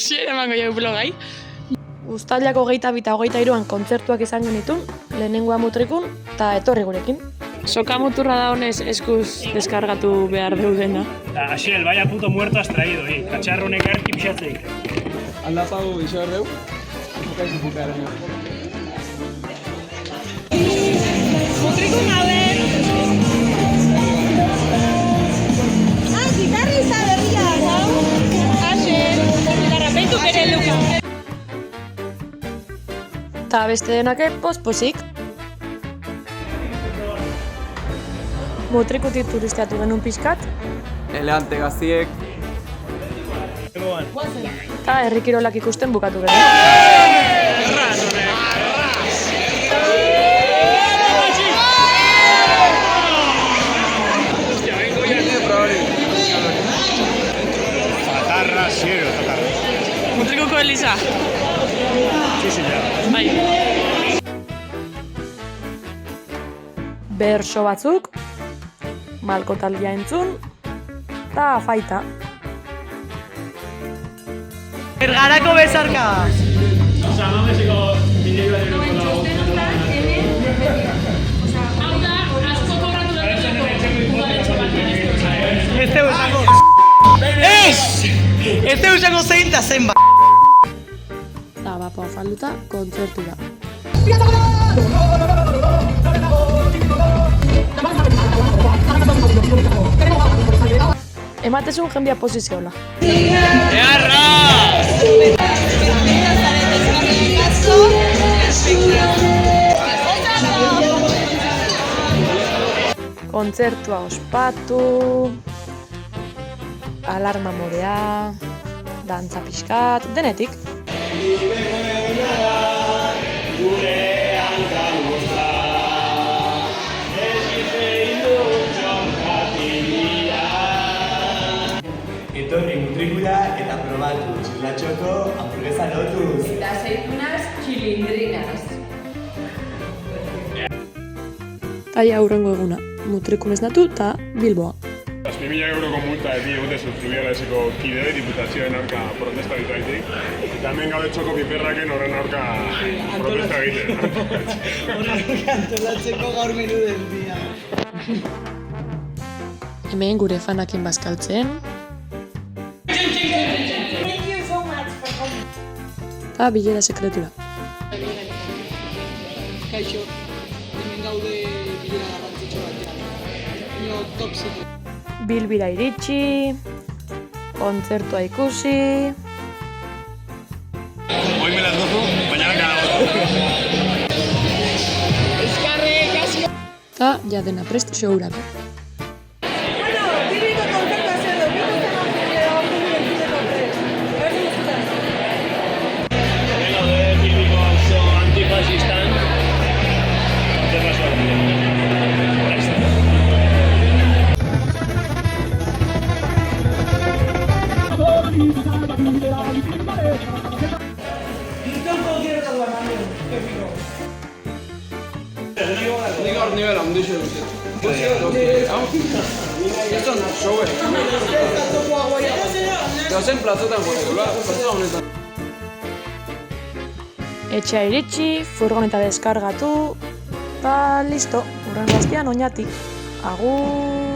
Hasiera emango jau blogai. Uztailak 22 eta 23an kontzertuak izan genitun, lehenengoa Mutrikun, eta etorri gurekin. Soka muturra da honez eskuz deskargatu behar deudena. Asiel, vaya puto muerto has traído, Cacharronek erki pixatzeik. Aldapago iso erdeu, jokaiz bukaren. Mutrikun gaude! Gitarrista berria hau. Asiel, gitarra peitu bere luka. Eta beste denake posik. Mutrikutik turisteatu genuen pixkat, Eleante gaziek. eta herrikirolak ikusten bukatu genuen. Zatarra, siero, zatarra. Mutrikuko Elisa. Sí, ya. Bai. Berso batzuk, malko taldia entzun, eta afaita. Bergarako bezarka! Ez teu esango zein eta zen ba! Eta bapo afalduta, kontzertura. Ematezun jendia posiziola. Kontzertua ospatu, alarma morea, dantza pixkat, denetik. Etorri Mutrikura eta probatu txurratxoko hamburguesa lotuz. Eta zeitunaz txilindrinaz. Taia aurrengo eguna, Mutrikun esnatu eta Bilboa. 2.000 euroko multa ez digute subsidiaraziko kide diputazioen aurka protesta ditaitik. Eta hemen gaude txoko piperraken horren aurka protesta egiten. Horren antolatzeko gaur menu del dia. Hemen gure fanakin bazkaltzen. Eta bilera sekretura. Kaixo, hemen gaude bilera garrantzitsu batean. Ino top secret. Bilbira iritsi, kontzertua ikusi, Hoy me las gozo, mañana cada eta jadena prest showrako. Nik hor nivel handixo eguzet. Esto no show Gazen plazotan joan, plaza honetan. Etxea iritsi, furgoneta deskargatu, eta listo, urren gaztian oinatik. Agur!